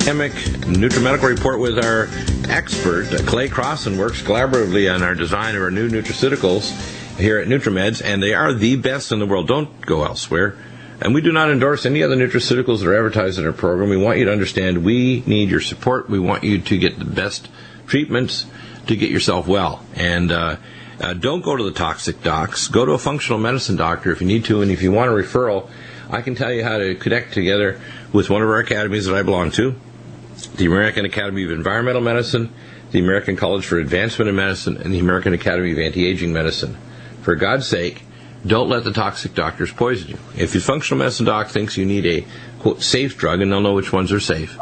Chemic Nutrimedical report with our expert, Clay Crossan, works collaboratively on our design of our new nutraceuticals here at NutriMeds, and they are the best in the world. Don't go elsewhere. And we do not endorse any other nutraceuticals that are advertised in our program. We want you to understand we need your support. We want you to get the best treatments to get yourself well. And don't go to the toxic docs. Go to a functional medicine doctor if you need to. And if you want a referral, I can tell you how to connect together with one of our academies that I belong to, the American Academy of Environmental Medicine, the American College for Advancement in Medicine, and the American Academy of Anti-Aging Medicine. For God's sake, don't let the toxic doctors poison you. If your functional medicine doc thinks you need a, quote, safe drug, and they'll know which ones are safe,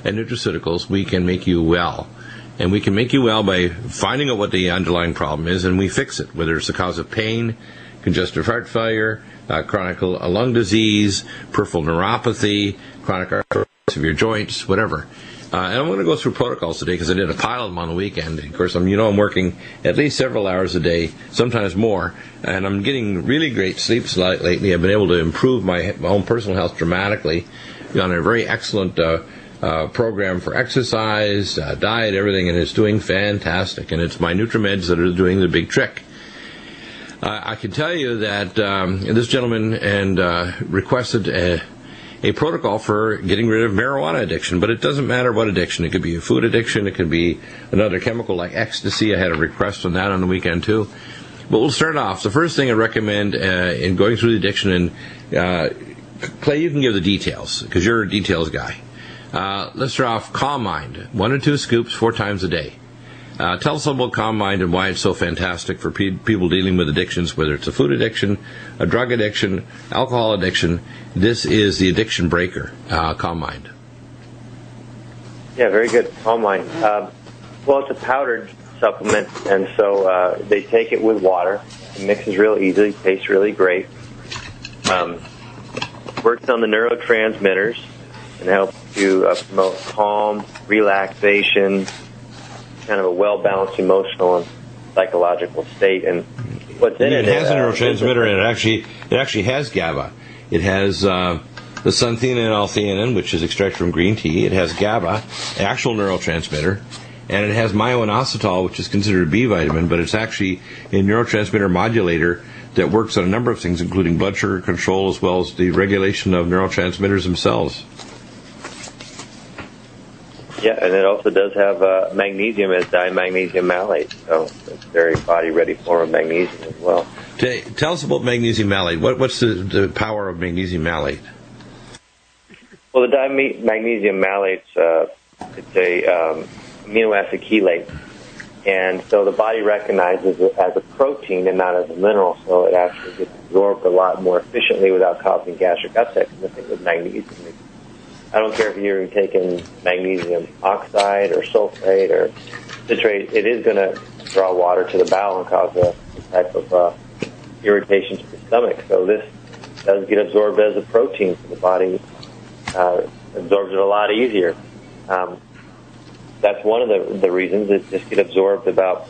and nutraceuticals, we can make you well. And we can make you well by finding out what the underlying problem is, and we fix it, whether it's the cause of pain, congestive heart failure, chronic lung disease, peripheral neuropathy, chronic arthritis of your joints, whatever. And I'm going to go through protocols today because I did a pile of them on the weekend. Of course, I'm working at least several hours a day, sometimes more, and I'm getting really great sleep lately. I've been able to improve my own personal health dramatically on a very excellent program for exercise, diet, everything, and it's doing fantastic. And it's my NutriMeds that are doing the big trick. I can tell you that this gentleman requested a protocol for getting rid of marijuana addiction, but it doesn't matter what addiction. It could be a food addiction. It could be another chemical like ecstasy. I had a request on that on the weekend too. But we'll start off. The first thing I recommend in going through the addiction, and Clay, you can give the details because you're a details guy. Let's start off Calm Mind, 1 or 2 scoops 4 times a day. Tell us about Calm Mind and why it's so fantastic for people dealing with addictions, whether it's a food addiction, a drug addiction, alcohol addiction. This is the addiction breaker, Calm Mind. Yeah, very good. Calm Mind. Well, it's a powdered supplement, and so they take it with water. It mixes real easily, tastes really great. Works on the neurotransmitters and helps to promote calm, relaxation, kind of a well-balanced emotional and psychological state. And what's in it has a neurotransmitter, and it actually has GABA. It has the xanthine and L-theanine, which is extracted from green tea. It has GABA, actual neurotransmitter, and it has myo-inositol, which is considered a B vitamin, but it's actually a neurotransmitter modulator that works on a number of things, including blood sugar control as well as the regulation of neurotransmitters themselves. Yeah, and it also does have magnesium as dimagnesium malate, so it's very body-ready form of magnesium as well. Tell us about magnesium malate. What's the power of magnesium malate? Well, the dimagnesium malate, it's a amino acid chelate, and so the body recognizes it as a protein and not as a mineral, so it actually gets absorbed a lot more efficiently without causing gastric upset. And the thing with magnesium, I don't care if you're taking magnesium oxide or sulfate or citrate, it is going to draw water to the bowel and cause a type of irritation to the stomach. So this does get absorbed as a protein, so the body absorbs it a lot easier. That's one of the reasons. It just gets absorbed about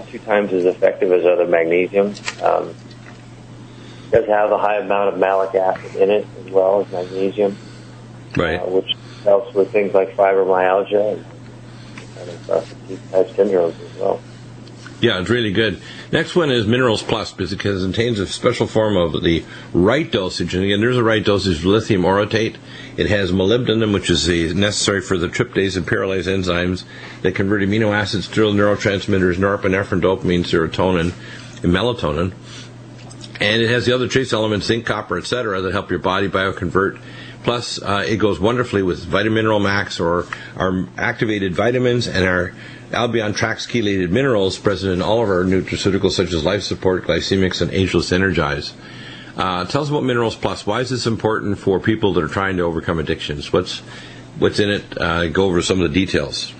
2 times as effective as other magnesium. It does have a high amount of malic acid in it as well as magnesium. Right. Which helps with things like fibromyalgia and type syndromes as well. Yeah, it's really good. Next one is Minerals Plus, because it contains a special form of the right dosage. And again, there's a right dosage of lithium orotate. It has molybdenum, which is necessary for the tryptase and pyrrolase enzymes that convert amino acids to neurotransmitters, norepinephrine, dopamine, serotonin, and melatonin. And it has the other trace elements, zinc, copper, etc., that help your body bioconvert. Plus, it goes wonderfully with Vitamineral Max, or our activated vitamins, and our Albion Trax chelated minerals present in all of our nutraceuticals, such as Life Support, Glycemics, and Ageless Energize. Tell us about Minerals Plus. Why is this important for people that are trying to overcome addictions? What's in it? Go over some of the details.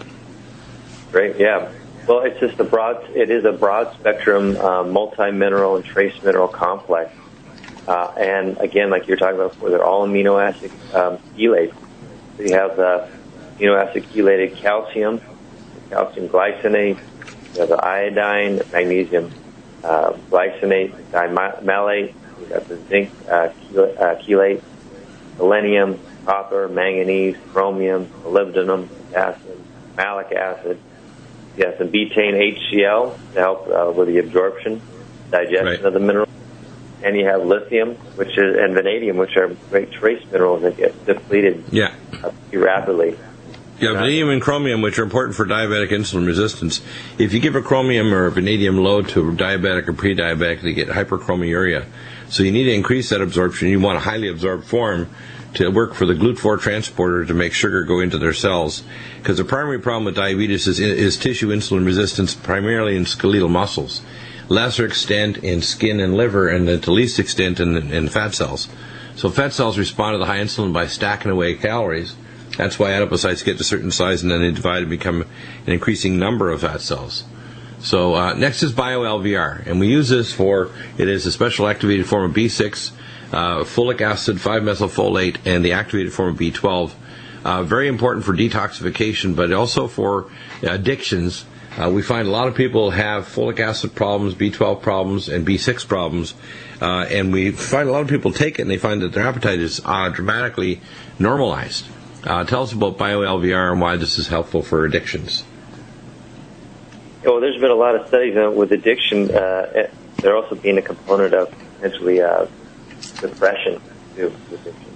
Great, yeah. Well, it's just it is a broad spectrum multi-mineral and trace mineral complex. And again, like you were talking about before, they're all amino acid chelates. So you have the amino acid chelated calcium glycinate, you have the iodine, magnesium glycinate, malate, you have the zinc chelate, selenium, copper, manganese, chromium, molybdenum, potassium, malic acid. You have some betaine HCl to help with the absorption, digestion of the mineral. And you have lithium, and vanadium, which are great trace minerals that get depleted pretty rapidly. Yeah, vanadium and chromium, which are important for diabetic insulin resistance. If you give a chromium or a vanadium load to a diabetic or pre-diabetic, they get hyperchromiuria. So you need to increase that absorption. You want a highly absorbed form to work for the GLUT4 transporter to make sugar go into their cells. Because the primary problem with diabetes is tissue insulin resistance, primarily in skeletal muscles. Lesser extent in skin and liver, and to least extent in fat cells. So fat cells respond to the high insulin by stacking away calories. That's why adipocytes get to a certain size and then they divide and become an increasing number of fat cells. So next is BioLVR, and we use this it is a special activated form of B6, folic acid, 5-methylfolate, and the activated form of B12. Very important for detoxification, but also for addictions. We find a lot of people have folic acid problems, B12 problems, and B6 problems, and we find a lot of people take it and they find that their appetite is dramatically normalized. Tell us about BioLVR and why this is helpful for addictions. Well, there's been a lot of studies with addiction. There also being a component of potentially depression to addiction.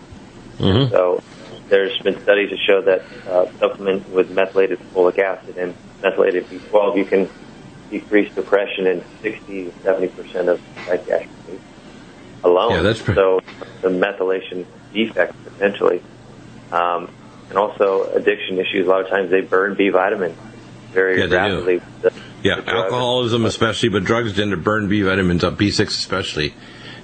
Mm-hmm. So there's been studies that show that supplement with methylated folic acid and methylated B12, you can decrease depression in 60 to 70% of psychiatric cases alone. Yeah, that's so the methylation defect potentially. And also addiction issues, a lot of times they burn B vitamins very rapidly. Alcoholism especially, but drugs tend to burn B vitamins up, B6 especially.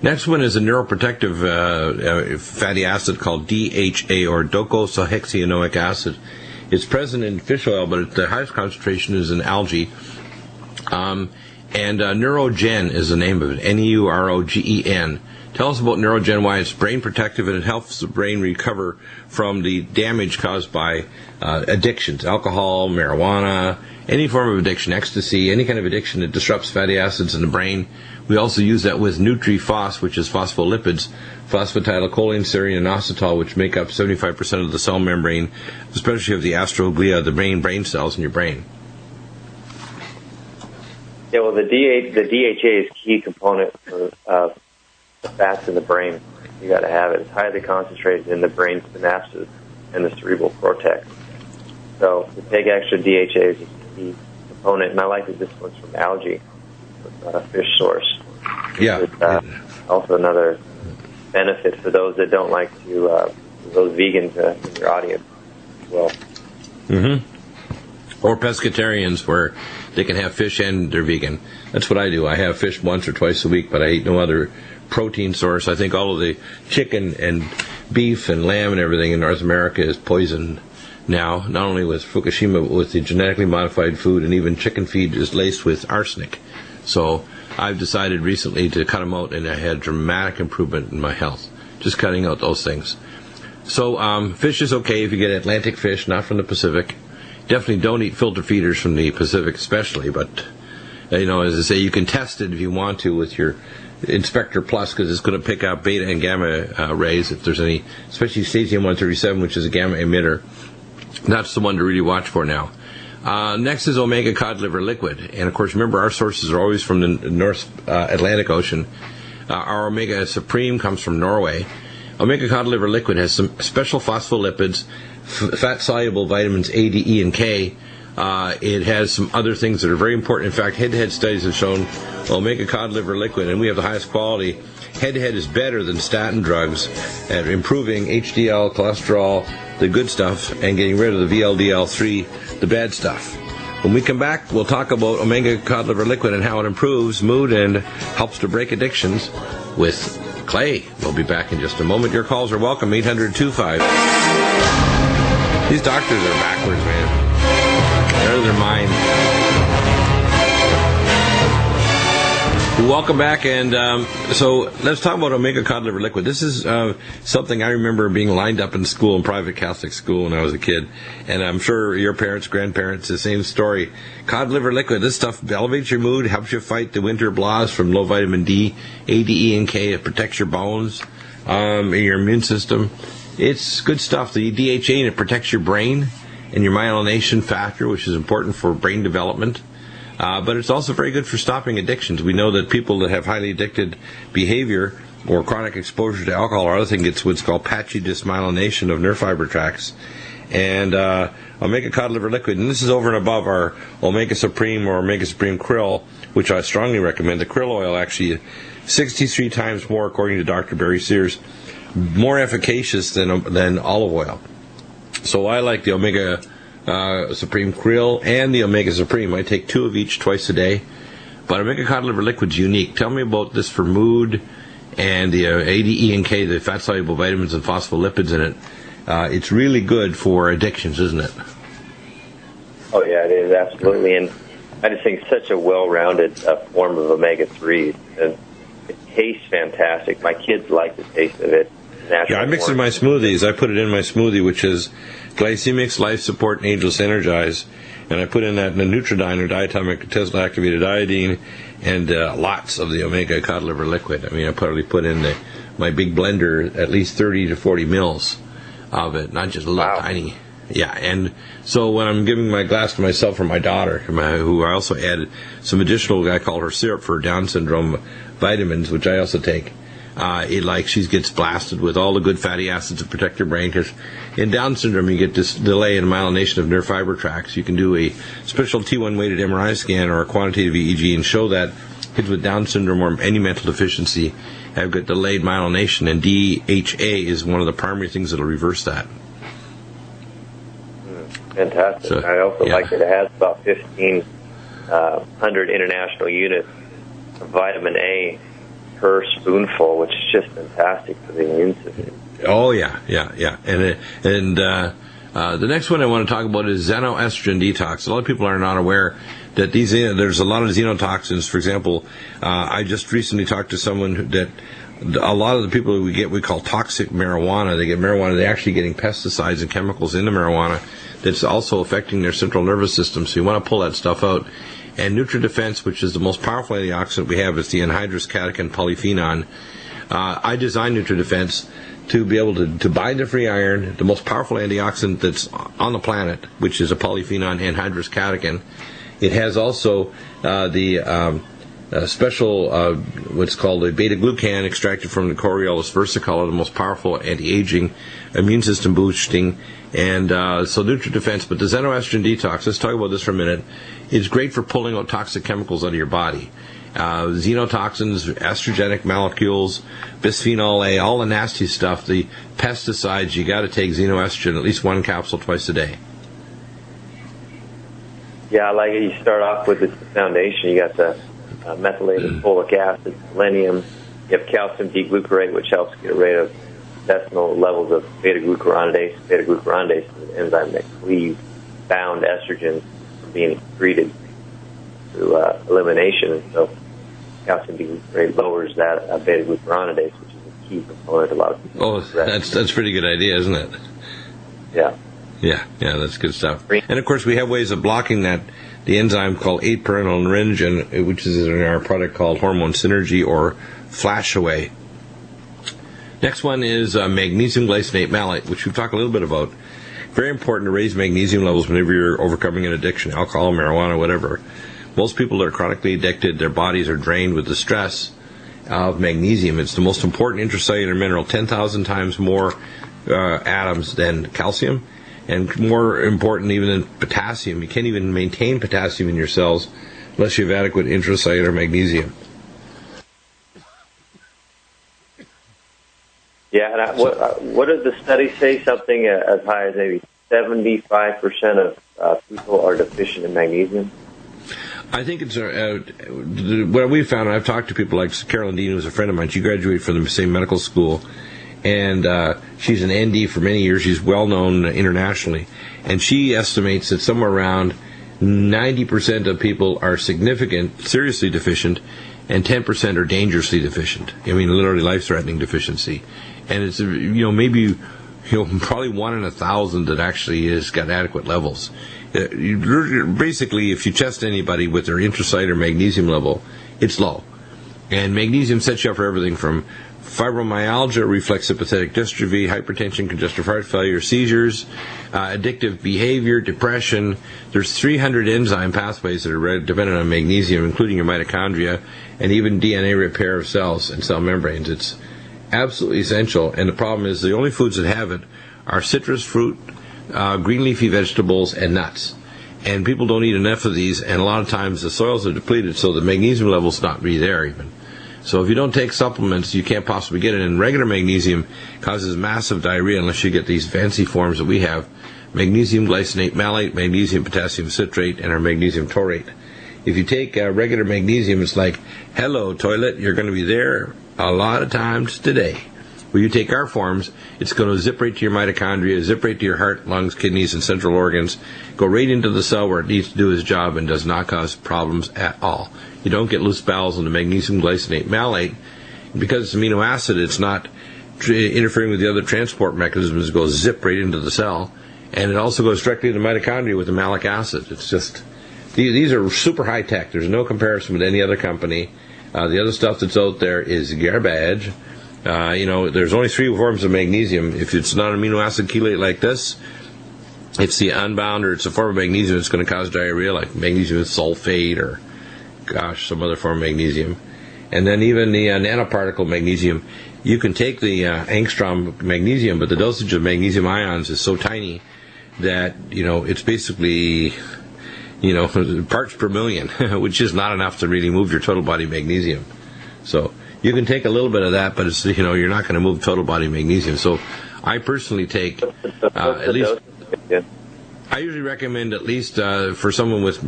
Next one is a neuroprotective fatty acid called DHA, or docosahexaenoic acid. It's present in fish oil, but the highest concentration is in algae. And Neurogen is the name of it, Neurogen. Tell us about Neurogen, why it's brain protective, and it helps the brain recover from the damage caused by addictions, alcohol, marijuana, any form of addiction, ecstasy, any kind of addiction that disrupts fatty acids in the brain. We also use that with NutriPhos, which is phospholipids, phosphatidylcholine, serine, and inositol, which make up 75% of the cell membrane, especially of the astroglia, the brain cells in your brain. Yeah, well, the DHA is a key component for fats in the brain. You got to have it. It's highly concentrated in the brain synapses and the cerebral cortex. So to take extra DHA is a key component, and I like that this one's from algae, fish source. Yeah. Also another benefit for those that don't like to, those vegans in your audience as well. Mm-hmm. Or pescatarians, where they can have fish and they're vegan. That's what I do. I have fish once or twice a week, but I eat no other protein source. I think all of the chicken and beef and lamb and everything in North America is poisoned now, not only with Fukushima, but with the genetically modified food, and even chicken feed is laced with arsenic. So I've decided recently to cut them out, and I had dramatic improvement in my health, just cutting out those things. So fish is okay if you get Atlantic fish, not from the Pacific. Definitely don't eat filter feeders from the Pacific especially, but, as I say, you can test it if you want to with your Inspector Plus, because it's going to pick up beta and gamma rays if there's any, especially cesium-137, which is a gamma emitter. That's the one to really watch for now. Next is omega cod liver liquid. And, of course, remember, our sources are always from the North Atlantic Ocean. Our omega supreme comes from Norway. Omega cod liver liquid has some special phospholipids, fat-soluble vitamins A, D, E, and K. It has some other things that are very important. In fact, head-to-head studies have shown omega cod liver liquid, and we have the highest quality. Head-to-head is better than statin drugs at improving HDL, cholesterol, the good stuff, and getting rid of the VLDL3, the bad stuff. When we come back, we'll talk about omega cod liver liquid and how it improves mood and helps to break addictions with Clay. We'll be back in just a moment. Your calls are welcome, 800-25. These doctors are backwards, man. They're out of their mind. Welcome back, and so let's talk about omega cod liver liquid. This is something I remember being lined up in school, in private Catholic school when I was a kid, and I'm sure your parents, grandparents, the same story. Cod liver liquid, this stuff elevates your mood, helps you fight the winter blahs from low vitamin D, A, D, E, and K. It protects your bones, your immune system. It's good stuff. The DHA, and it protects your brain and your myelination factor, which is important for brain development. But it's also very good for stopping addictions. We know that people that have highly addicted behavior or chronic exposure to alcohol or other things gets what's called patchy dysmyelination of nerve fiber tracts. And Omega Cod Liver Liquid, and this is over and above our Omega Supreme or Omega Supreme Krill, which I strongly recommend. The krill oil actually 63 times more, according to Dr. Barry Sears, more efficacious than olive oil. So I like the Omega Supreme Krill and the Omega Supreme. I take 2 of each twice a day. But Omega Cod Liver Liquid's unique. Tell me about this for mood and the A, D, E, and K, the fat-soluble vitamins and phospholipids in it. It's really good for addictions, isn't it? Oh, yeah, it is, absolutely. And I just think it's such a well-rounded form of omega-3s. And it tastes fantastic. My kids like the taste of it. Yeah, I mix it in my smoothies. I put it in my smoothie, which is Glycemics, Life Support, and Ageless Energize. And I put in that Nutridyne, or diatomic Tesla-activated iodine, and lots of the Omega Cod Liver Liquid. I mean, I probably put in my big blender at least 30 to 40 mils of it, not just a little tiny. Yeah, and so when I'm giving my glass to myself or my daughter, who I also added some additional, I call her syrup for Down syndrome vitamins, which I also take. She gets blasted with all the good fatty acids to protect your brain, because in Down syndrome you get this delay in myelination of nerve fiber tracts. You can do a special T1 weighted MRI scan or a quantitative EEG and show that kids with Down syndrome or any mental deficiency have got delayed myelination, and DHA is one of the primary things that will reverse that. Fantastic. So, I also like that it has about 1,500 international units of vitamin A per spoonful, which is just fantastic for the immune system. Oh, yeah. And the next one I want to talk about is xenoestrogen detox. A lot of people are not aware that there's a lot of xenotoxins. For example, I just recently talked to someone that a lot of the people we call toxic marijuana. They get marijuana, they're actually getting pesticides and chemicals in the marijuana that's also affecting their central nervous system. So you want to pull that stuff out. And NutriDefense, which is the most powerful antioxidant we have, is the anhydrous catechin polyphenol. I designed NutriDefense to be able to bind the free iron, the most powerful antioxidant that's on the planet, which is a polyphenol anhydrous catechin. It has also the special, what's called a beta-glucan extracted from the Coriolis versicolor, the most powerful anti-aging, immune system boosting, and so NutriDefense. But the xenoestrogen detox, let's talk about this for a minute, is great for pulling out toxic chemicals out of your body. Xenotoxins, estrogenic molecules, bisphenol A, all the nasty stuff, the pesticides, you got to take xenoestrogen, at least 1 capsule twice a day. Yeah, I like it. You start off with the foundation. You got the methylated folic acid, selenium. You have calcium D-glucarate, which helps get rid of intestinal levels of beta-glucuronidase. Beta-glucuronidase is an enzyme that cleaves bound estrogens from being excreted through elimination. And so calcium D-glucarate lowers that beta-glucuronidase, which is a key component of a lot of people. Oh, that's a pretty good idea, isn't it? Yeah. Yeah, that's good stuff. And of course, we have ways of blocking that. The enzyme called 8-perenylnerinogen, which is in our product called Hormone Synergy or Flash Away. Next one is magnesium glycinate malate, which we've talked a little bit about. Very important to raise magnesium levels whenever you're overcoming an addiction, alcohol, marijuana, whatever. Most people that are chronically addicted, their bodies are drained with the stress of magnesium. It's the most important intracellular mineral, 10,000 times more atoms than calcium, and more important even than potassium. You can't even maintain potassium in your cells unless you have adequate intracellular magnesium. Yeah, and what does the study say? Something as high as maybe 75% of people are deficient in magnesium? I think it's what we found, and I've talked to people like Carolyn Dean, who's a friend of mine. She graduated from the same medical school, and she's an ND for many years. She's well known internationally, and she estimates that somewhere around 90% of people are seriously deficient, and 10% are dangerously deficient. I mean, literally life-threatening deficiency. And it's maybe probably 1 in 1,000 that actually has got adequate levels. Basically, if you test anybody with their intracellular magnesium level, it's low. And magnesium sets you up for everything from fibromyalgia, reflex sympathetic dystrophy, hypertension, congestive heart failure, seizures, addictive behavior, depression. There's 300 enzyme pathways that are dependent on magnesium, including your mitochondria and even DNA repair of cells and cell membranes. It's absolutely essential, and the problem is the only foods that have it are citrus fruit, green leafy vegetables, and nuts. And people don't eat enough of these, and a lot of times the soils are depleted, so the magnesium level's not really there even. So if you don't take supplements, you can't possibly get it. And regular magnesium causes massive diarrhea unless you get these fancy forms that we have: magnesium glycinate malate, magnesium potassium citrate, and our magnesium taurate. If you take regular magnesium, it's like, hello, toilet, you're going to be there a lot of times today. When you take our forms, it's going to zip right to your mitochondria, zip right to your heart, lungs, kidneys, and central organs, go right into the cell where it needs to do its job, and does not cause problems at all. You don't get loose bowels in the magnesium glycinate malate. Because it's amino acid, it's not interfering with the other transport mechanisms. It goes zip right into the cell. And it also goes directly to the mitochondria with the malic acid. It's just, these are super high tech. There's no comparison with any other company. The other stuff that's out there is garbage. There's only 3 forms of magnesium. If it's not an amino acid chelate like this, it's the unbound, or it's a form of magnesium that's going to cause diarrhea, like magnesium sulfate or, some other form of magnesium. And then even the nanoparticle magnesium, you can take the angstrom magnesium, but the dosage of magnesium ions is so tiny that, it's basically, parts per million, which is not enough to really move your total body magnesium. So you can take a little bit of that, but it's, you're not going to move total body magnesium. So I personally take at least, I usually recommend at least for someone with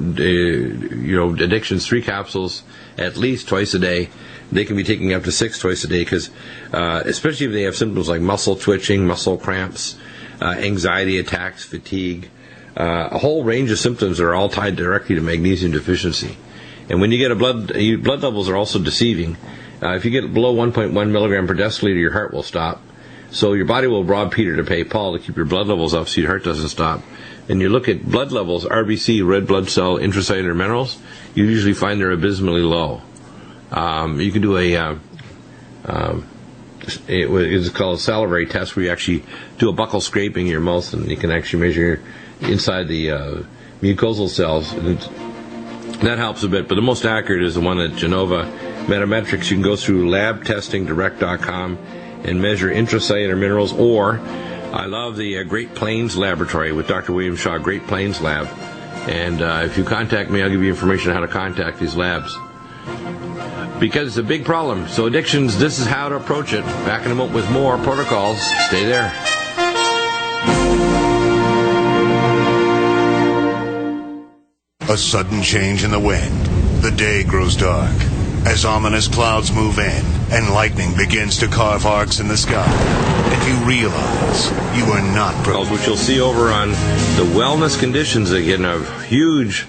addictions, 3 capsules at least twice a day. They can be taking up to 6 twice a day, because especially if they have symptoms like muscle twitching, muscle cramps, anxiety attacks, fatigue, a whole range of symptoms that are all tied directly to magnesium deficiency. And when you get blood levels are also deceiving. If you get below 1.1 milligram per deciliter, your heart will stop. So your body will rob Peter to pay Paul to keep your blood levels up so your heart doesn't stop. And you look at blood levels, RBC, red blood cell, intracellular minerals, you usually find they're abysmally low. You can do it's called a salivary test, where you actually do a buccal scraping in your mouth, and you can actually measure inside the mucosal cells. And that helps a bit, but the most accurate is the one at Genova Metametrics. You can go through labtestingdirect.com and measure intracellular minerals, or I love the Great Plains Laboratory with Dr. William Shaw, Great Plains Lab. And if you contact me, I'll give you information on how to contact these labs, because it's a big problem. So addictions, this is how to approach it. Back in a moment with more protocols. Stay there. A sudden change in the wind. The day grows dark as ominous clouds move in and lightning begins to carve arcs in the sky. And you realize you are not prepared. Which you'll see over on the wellness conditions. Again, a huge,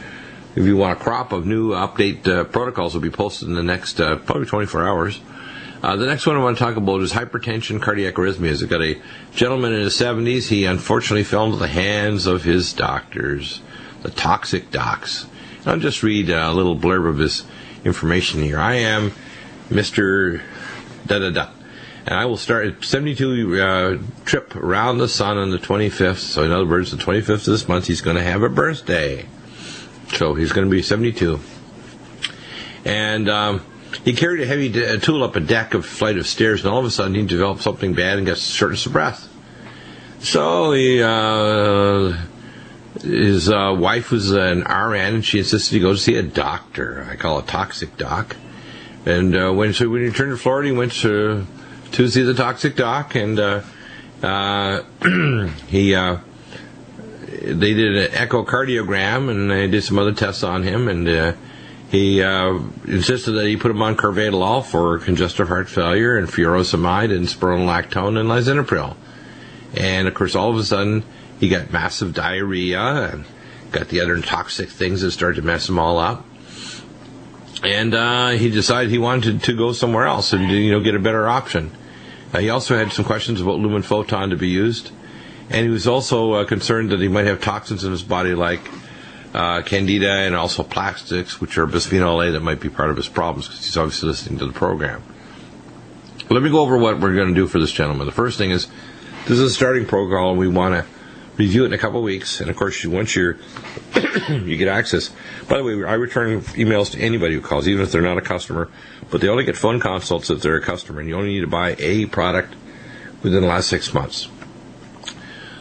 if you want a crop of new update protocols will be posted in the next probably 24 hours. The next one I want to talk about is hypertension, cardiac arrhythmias. I've got a gentleman in his 70s. He unfortunately fell into the hands of his doctors, the toxic docs. And I'll just read a little blurb of his information here. I am Mr. Da-da-da. And I will start at 72 trip around the sun on the 25th. So in other words, the 25th of this month, he's going to have a birthday. So he's going to be 72. And he carried a heavy tool up a flight of stairs, and all of a sudden he developed something bad and got shortness of breath. So his wife was an RN, and she insisted he go to see a doctor. I call it toxic doc. And when he returned to Florida, he went to see the toxic doc, and they did an echocardiogram, and they did some other tests on him, and he insisted that he put him on carvedilol for congestive heart failure, and furosemide, and spironolactone, and lisinopril. And of course, all of a sudden, he got massive diarrhea and got the other toxic things that started to mess him all up. And he decided he wanted to go somewhere else and get a better option. He also had some questions about lumen photon to be used, and he was also concerned that he might have toxins in his body like candida and also plastics, which are bisphenol A, that might be part of his problems, because he's obviously listening to the program. Let me go over what we're going to do for this gentleman. The first thing is, this is a starting protocol, and we want to review it in a couple of weeks. And of course, once you get access. By the way, I return emails to anybody who calls, even if they're not a customer, but they only get phone consults if they're a customer, and you only need to buy a product within the last 6 months.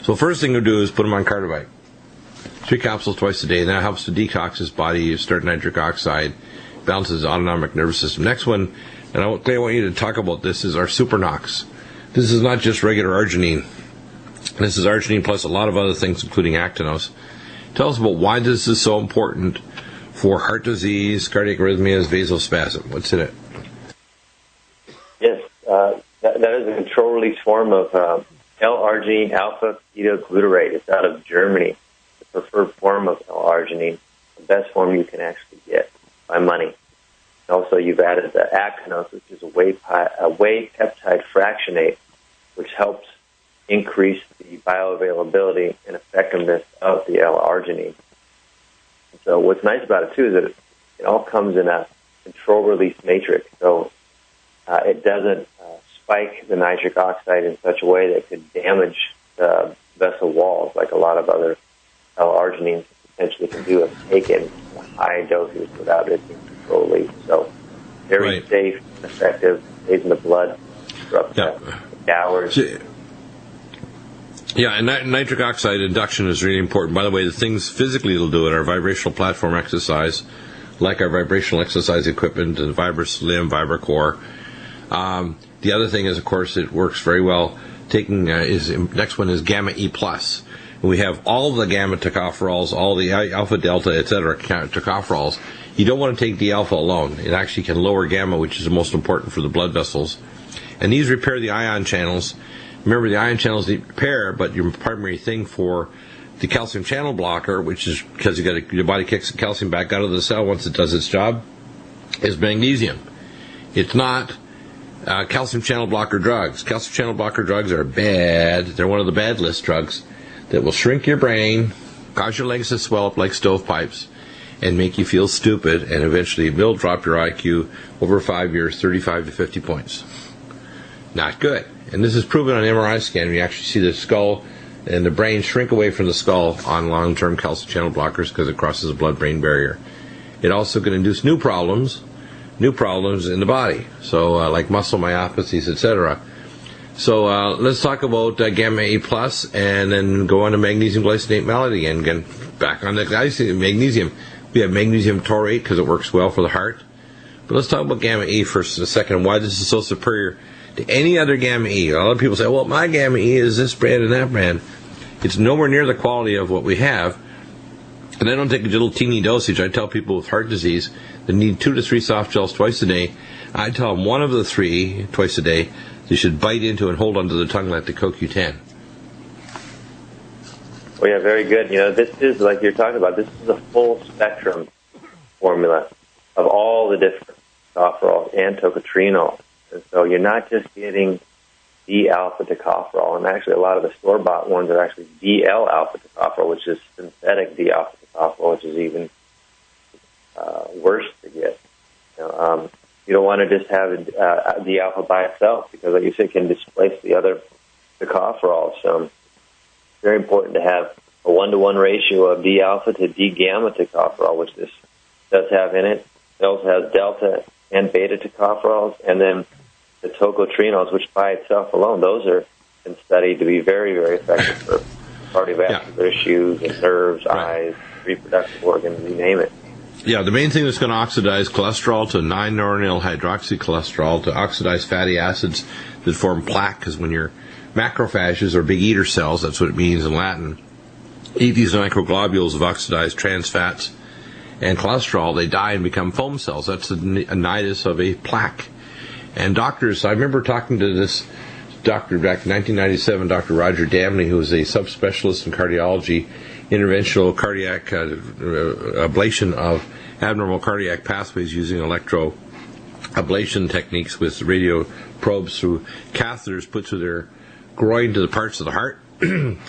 So the first thing to do is put him on Cardivite. 3 capsules twice a day, and that helps to detox his body, start nitric oxide, balances his autonomic nervous system. Next one, and I want you to talk about this, is our Supernox. This is not just regular arginine. This is arginine plus a lot of other things, including actinose. Tell us about why this is so important for heart disease, cardiac arrhythmias, vasospasm. What's in it? Yes, that is a control-release form of L-arginine alpha-ketoglutarate. It's out of Germany. The preferred form of L-arginine, the best form you can actually get by money. Also, you've added the actinose, which is a whey peptide fractionate, which helps increase the bioavailability and effectiveness of the L-arginine. So what's nice about it, too, is that it all comes in a control-release matrix. So it doesn't spike the nitric oxide in such a way that could damage the vessel walls like a lot of other L-arginines potentially can do if taken in high doses without it being control-release. So very safe, effective, stays in the blood for up to hours. Yeah, and nitric oxide induction is really important. By the way, the things physically it'll do it are vibrational platform exercise, like our vibrational exercise equipment, and VibraSlim, VibraCore. The other thing is, of course, it works very well. Next one is Gamma E+. We have all the gamma tocopherols, all the alpha, delta, etc. tocopherols. You don't want to take the alpha alone. It actually can lower gamma, which is the most important for the blood vessels. And these repair the ion channels. Remember, the ion channels need repair, but your primary thing for the calcium channel blocker, which is because your body kicks the calcium back out of the cell once it does its job, is magnesium. It's not calcium channel blocker drugs. Calcium channel blocker drugs are bad. They're one of the bad list drugs that will shrink your brain, cause your legs to swell up like stovepipes, and make you feel stupid, and eventually will drop your IQ over 5 years, 35 to 50 points. Not good. And this is proven on MRI scan. You actually see the skull and the brain shrink away from the skull on long-term calcium channel blockers because it crosses the blood-brain barrier. It also can induce new problems in the body, so like muscle myopathies, etc. So let's talk about Gamma A+, and then go on to magnesium glycinate malate again. Back on the magnesium. We have magnesium taurate because it works well for the heart. But let's talk about Gamma E first in a second, and why this is so superior to any other Gamma E. A lot of people say, well, my Gamma E is this brand and that brand. It's nowhere near the quality of what we have. And I don't take a little teeny dosage. I tell people with heart disease that need 2 to 3 soft gels twice a day. I tell them one of the 3 twice a day they should bite into and hold onto the tongue like the CoQ10. Well, yeah, very good. You know, this is, like you're talking about, this is a full spectrum formula of all the different tocopherols and tocotrienols. And so you're not just getting D-alpha tocopherol, and actually a lot of the store-bought ones are actually DL-alpha tocopherol, which is synthetic D-alpha tocopherol, which is even worse to get. You don't want to just have D-alpha by itself because, like you said, it can displace the other tocopherols. So it's very important to have a 1-to-1 ratio of D-alpha to D-gamma tocopherol, which this does have in it. It also has delta and beta tocopherols, and then the tocotrienols, which by itself alone, those are been studied to be very, very effective for cardiovascular issues and nerves, eyes, reproductive organs, you name it. Yeah, the main thing that's going to oxidize cholesterol to 9-noronyl hydroxycholesterol, to oxidize fatty acids that form plaque, because when your macrophages, or big eater cells, that's what it means in Latin, eat these microglobules of oxidized trans fats and cholesterol, they die and become foam cells. That's a nidus of a plaque. And doctors, I remember talking to this doctor back in 1997, Dr. Roger Damney, who was a subspecialist in cardiology, interventional cardiac ablation of abnormal cardiac pathways using electroablation techniques with radio probes through catheters put through their groin to the parts of the heart. And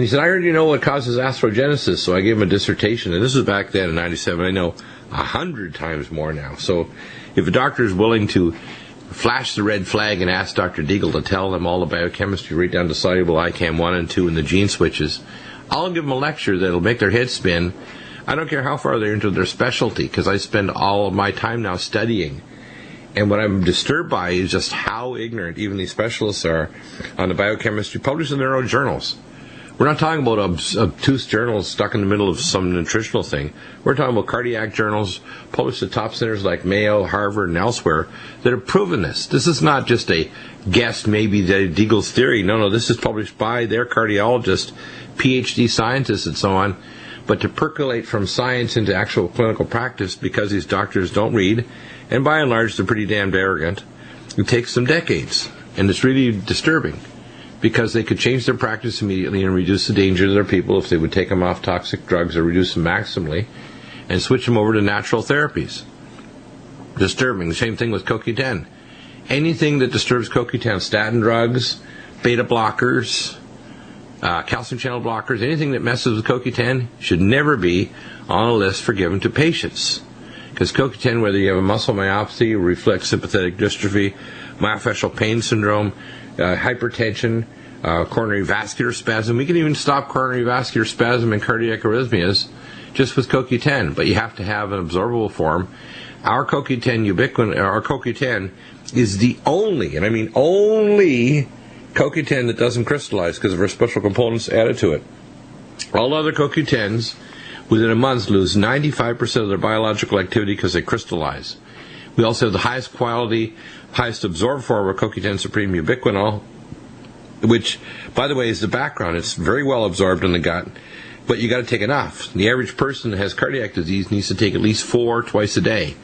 he said, I heard you know what causes atherogenesis, so I gave him a dissertation. And this was back then in 97. I know 100 times more now. So if a doctor is willing to flash the red flag and ask Dr. Deagle to tell them all the biochemistry right down to soluble ICAM 1 and 2 and the gene switches. I'll give them a lecture that'll make their head spin. I don't care how far they're into their specialty, because I spend all of my time now studying. And what I'm disturbed by is just how ignorant even these specialists are on the biochemistry published in their own journals. We're not talking about obtuse journals stuck in the middle of some nutritional thing. We're talking about cardiac journals published at top centers like Mayo, Harvard, and elsewhere that have proven this. This is not just a guess, maybe Deagle's theory. No, this is published by their cardiologists, PhD scientists, and so on. But to percolate from science into actual clinical practice, because these doctors don't read, and by and large they're pretty damned arrogant, it takes them decades. And it's really disturbing, because they could change their practice immediately and reduce the danger to their people if they would take them off toxic drugs or reduce them maximally and switch them over to natural therapies. Disturbing. The same thing with CoQ10. Anything that disturbs CoQ10, statin drugs, beta blockers, calcium channel blockers, anything that messes with CoQ10 should never be on a list for given to patients. Because CoQ10, whether you have a muscle myopathy, reflex sympathetic dystrophy, myofascial pain syndrome, hypertension, coronary vascular spasm. We can even stop coronary vascular spasm and cardiac arrhythmias just with CoQ10, but you have to have an absorbable form. Our CoQ10 is the only, and I mean only, CoQ10 that doesn't crystallize because of our special components added to it. All other CoQ10s within a month lose 95% of their biological activity because they crystallize. We also have the highest quality, highest absorbed form of CoQ10 Supreme ubiquinol, which, by the way, is the background. It's very well absorbed in the gut, but you got to take enough. The average person that has cardiac disease needs to take at least 4 twice a day.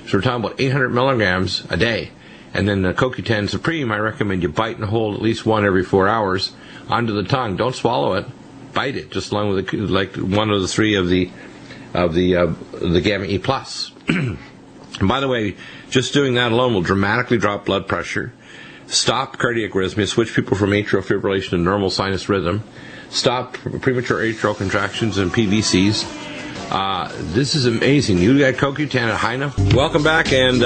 So we're talking about 800 milligrams a day. And then the CoQ10 Supreme, I recommend you bite and hold at least one every 4 hours onto the tongue. Don't swallow it. Bite it, just along with like one of the three of the gamma E plus. And by the way, just doing that alone will dramatically drop blood pressure, stop cardiac arrhythmia, switch people from atrial fibrillation to normal sinus rhythm, stop premature atrial contractions and PVCs. This is amazing. You got CoQ10 at high enough? Welcome back, and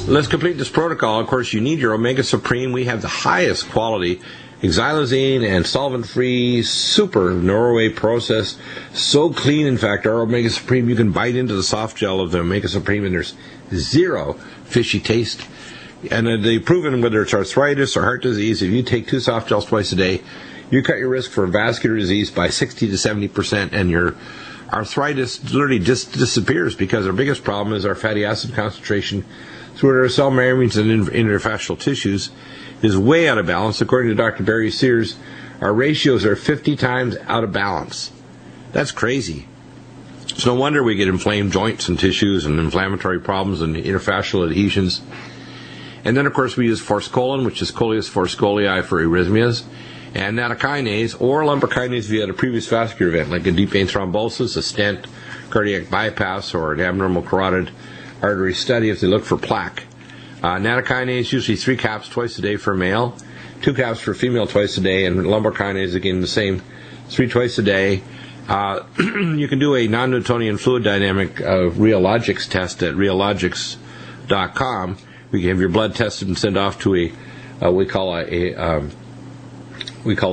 let's complete this protocol. Of course, you need your Omega Supreme. We have the highest quality xylazine and solvent-free, super Norway processed, so clean. In fact, our Omega Supreme, you can bite into the soft gel of the Omega Supreme and there's zero fishy taste. And they've proven whether it's arthritis or heart disease, if you take 2 soft gels twice a day, you cut your risk for vascular disease by 60 to 70%, and your arthritis literally just disappears, because our biggest problem is our fatty acid concentration through our cell membranes and interfascial tissues is way out of balance. According to Dr. Barry Sears, our ratios are 50 times out of balance. That's crazy. It's no wonder we get inflamed joints and tissues and inflammatory problems and interfascial adhesions. And then, of course, we use forskolin, which is Coleus forskolii for arrhythmias, and nattokinase or lumbrikinase if you had a previous vascular event, like a deep vein thrombosis, a stent, cardiac bypass, or an abnormal carotid artery study if they look for plaque. Nattokinase, usually 3 caps twice a day for male, 2 caps for female twice a day, and lumbrikinase, again, the same, 3 twice a day. You can do a non-Newtonian fluid dynamic rheologics test at rheologics.com. We can have your blood tested and sent off to we call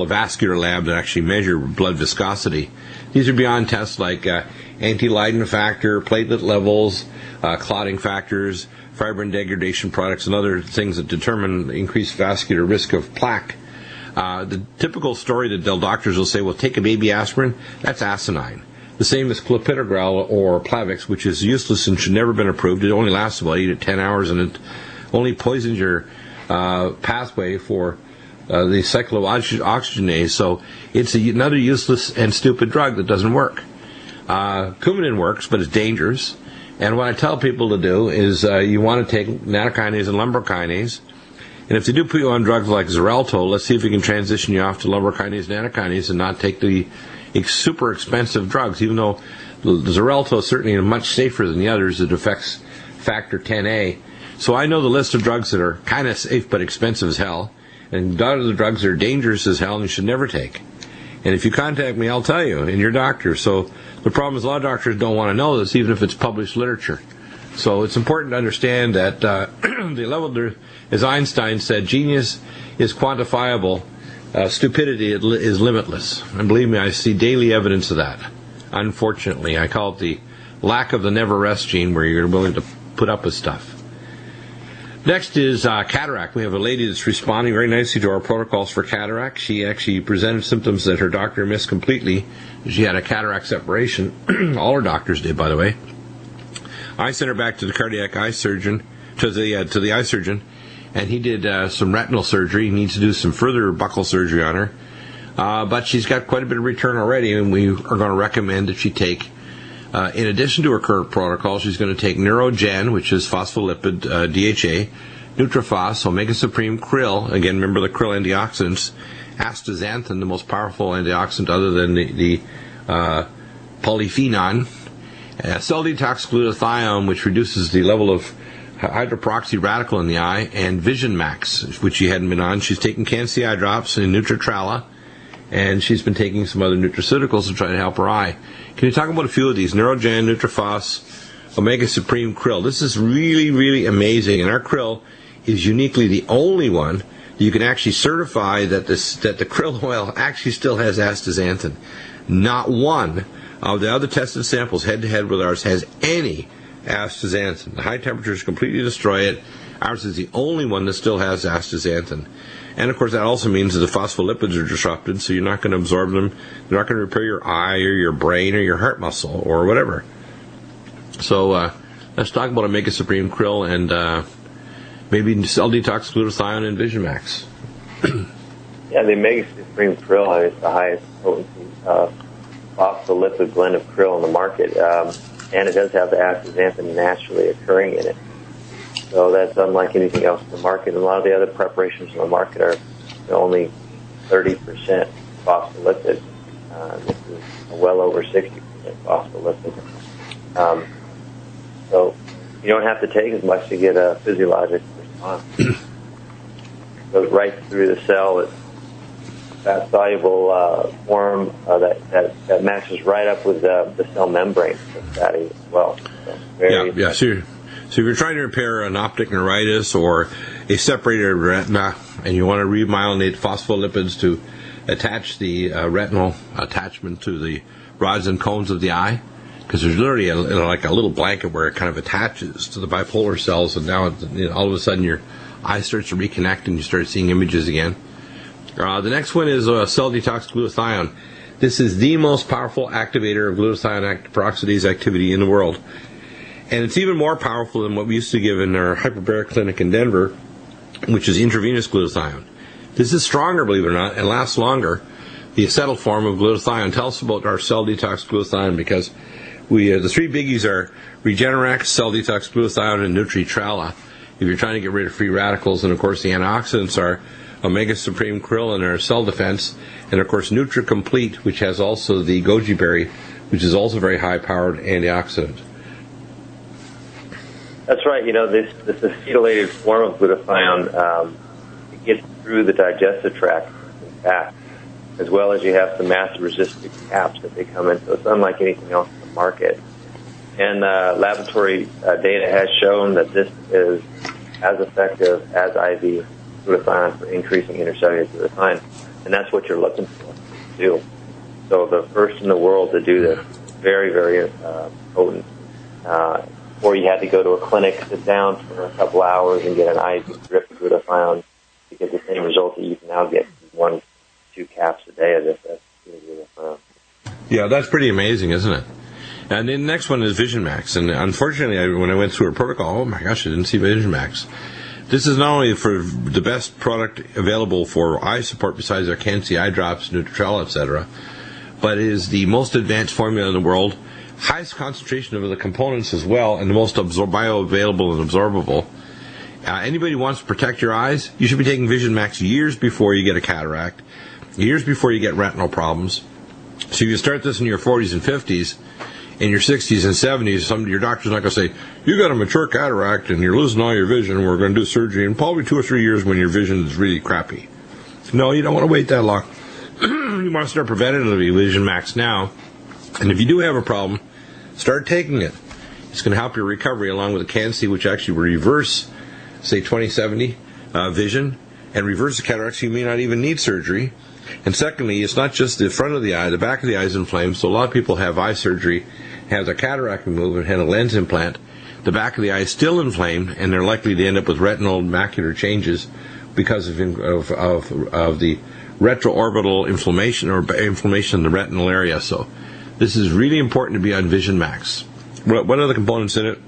a vascular lab that actually measure blood viscosity. These are beyond tests like anti-Leiden factor, platelet levels, clotting factors, fibrin degradation products, and other things that determine increased vascular risk of plaque. The typical story that doctors will say, well, take a baby aspirin, that's asinine. The same as clopidogrel or Plavix, which is useless and should never have been approved. It only lasts about 8 to 10 hours, and it only poisons your pathway for the cyclooxygenase, so it's another useless and stupid drug that doesn't work. Coumadin works, but it's dangerous. And what I tell people to do is you want to take nattokinase and lumbrikinase, and if they do put you on drugs like Xarelto, let's see if we can transition you off to lumbrikinase, nattokinase, and not take the super expensive drugs, even though Xarelto is certainly much safer than the others. It affects factor 10A. So I know the list of drugs that are kind of safe but expensive as hell, and the drugs that are dangerous as hell and you should never take. And if you contact me, I'll tell you, and your doctor. So the problem is a lot of doctors don't want to know this, even if it's published literature. So it's important to understand that the level, as Einstein said, genius is quantifiable, stupidity is limitless. And believe me, I see daily evidence of that. Unfortunately, I call it the lack of the never rest gene, where you're willing to put up with stuff. Next is cataract. We have a lady that's responding very nicely to our protocols for cataract. She actually presented symptoms that her doctor missed completely. She had a cataract separation. All her doctors did, by the way. I sent her back to the cardiac eye surgeon, to the eye surgeon, and he did some retinal surgery. He needs to do some further buccal surgery on her. But she's got quite a bit of return already, and we are going to recommend that she take, in addition to her current protocol, she's going to take Neurogen, which is phospholipid DHA, Nutrafos, Omega Supreme, Krill, again, remember the Krill antioxidants, astaxanthin, the most powerful antioxidant other than the polyphenol, cell detox glutathione, which reduces the level of hydroperoxy radical in the eye, and Vision Max, which she hadn't been on. She's taking Can-C eye drops and Nutritrala, and she's been taking some other nutraceuticals to try to help her eye. Can you talk about a few of these? Neurogen, Nutrafos, Omega Supreme, Krill. This is really, really amazing, and our Krill is uniquely the only one you can actually certify that the krill oil actually still has astaxanthin. Not one of the other tested samples head-to-head with ours has any astaxanthin. The high temperatures completely destroy it. Ours is the only one that still has astaxanthin. And, of course, that also means that the phospholipids are disrupted, so you're not going to absorb them. They're not going to repair your eye or your brain or your heart muscle or whatever. So let's talk about Omega Supreme, Krill, and maybe cell detox glutathione and Vision Max. Yeah, the Omega Supreme Krill is the highest potency phospholipid blend of krill on the market, and it does have the astaxanthin naturally occurring in it. So that's unlike anything else in the market. And a lot of the other preparations in the market are only 30% phospholipid. This is well over 60% phospholipid. So you don't have to take as much to get a physiologic response. It goes right through the cell. It's that soluble form that matches right up with the cell membrane. It's fatty as well. So So if you're trying to repair an optic neuritis or a separated retina, and you want to remyelinate phospholipids to attach the retinal attachment to the rods and cones of the eye, because there's literally like a little blanket where it kind of attaches to the bipolar cells, and now all of a sudden your eye starts to reconnect and you start seeing images again. The next one is cell detox glutathione. This is the most powerful activator of glutathione peroxidase activity in the world. And it's even more powerful than what we used to give in our hyperbaric clinic in Denver, which is intravenous glutathione. This is stronger, believe it or not, and lasts longer, the acetyl form of glutathione. Tell us about our cell detox glutathione, because the three biggies are Regenerex, cell detox glutathione, and Nutritrala. If you're trying to get rid of free radicals, and of course the antioxidants are Omega Supreme, Krill, and our cell defense, and of course NutriComplete, which has also the goji berry, which is also very high-powered antioxidant. That's right. This acetylated form of glutathione, it gets through the digestive tract intact, as well as you have some acid-resistant caps that they come in. So it's unlike anything else in the market. And laboratory data has shown that this is as effective as IV glutathione for increasing intercellular glutathione, and that's what you're looking for to do. So the first in the world to do this, very, very potent. Or you had to go to a clinic, sit down for a couple hours, and get an IV drip of glutathione to get the same result that you can now get 1-2 caps a day of this glutathione. Yeah, that's pretty amazing, isn't it? And then the next one is Vision Max. And unfortunately, when I went through a protocol, oh my gosh, I didn't see Vision Max. This is not only for the best product available for eye support besides our Can-C eye drops, Nutritrala, etc., but it is the most advanced formula in the world, highest concentration of the components as well, and the most bioavailable and absorbable. Anybody who wants to protect your eyes, you should be taking Vision Max years before you get a cataract, years before you get retinal problems. So if you start this in your 40s and 50s, in your 60s and 70s, your doctor's not going to say, you got a mature cataract and you're losing all your vision, we're going to do surgery in probably 2 or 3 years when your vision is really crappy. No, you don't want to wait that long. You want to start preventatively Vision Max now. And if you do have a problem, start taking it. It's going to help your recovery, along with the CAN-C, which actually will reverse, say, 20/70 vision, and reverse the cataracts. You may not even need surgery. And secondly, it's not just the front of the eye, the back of the eye is inflamed. So a lot of people have eye surgery, have their cataract removed, and had a lens implant. The back of the eye is still inflamed, and they're likely to end up with retinal macular changes because of the retroorbital inflammation or inflammation in the retinal eye. So this is really important to be on Vision Max. What are the components in it?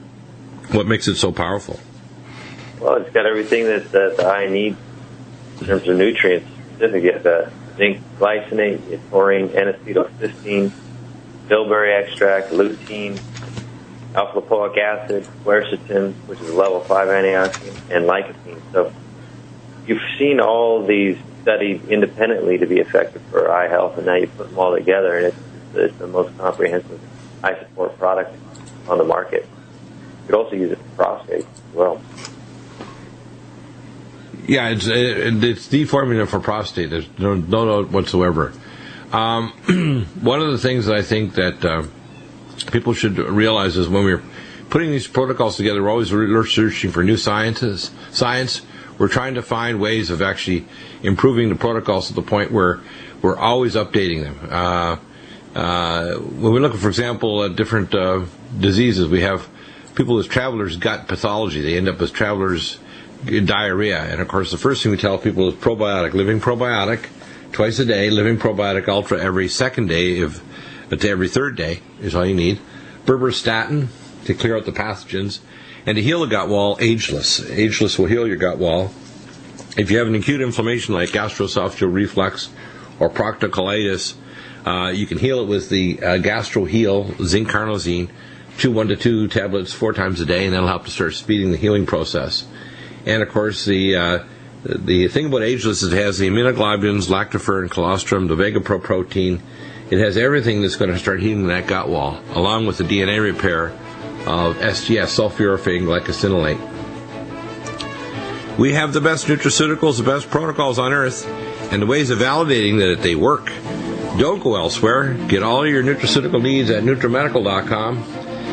What makes it so powerful? Well, it's got everything that the eye needs in terms of nutrients. Specific, zinc glycinate, taurine, N-acetylcysteine, bilberry extract, lutein, alpha-lipoic acid, quercetin, which is a level 5 antioxidant, and lycopene. So you've seen all these studied independently to be effective for eye health, and now you put them all together, and it's the most comprehensive eye support product on the market. You could also use it for prostate as well. Yeah, it's the formula for prostate. There's no doubt whatsoever. One of the things that I think that people should realize is when we're putting these protocols together, we're always searching for new science. We're trying to find ways of actually improving the protocols to the point where we're always updating them. When we look, for example, at different diseases, we have people with traveler's gut pathology. They end up with traveler's diarrhea, and of course the first thing we tell people is probiotic, living probiotic twice a day, living probiotic ultra every second day, to every third day is all you need. Berberstatin to clear out the pathogens, and to heal the gut wall, ageless. Ageless will heal your gut wall. If you have an acute inflammation like gastroesophageal reflux or proctocolitis, you can heal it with the Gastro Heal zinc carnosine, 1 to 2 tablets 4 times a day, and that'll help to start speeding the healing process. And of course, the thing about ageless is it has the immunoglobulins, lactoferrin, colostrum, the Vega-Pro protein. It has everything that's going to start healing that gut wall, along with the DNA repair of SGS, sulforaphane glycosinolate. We have the best nutraceuticals, the best protocols on earth, and the ways of validating that they work. Don't go elsewhere. Get all your nutraceutical needs at NutriMedical.com.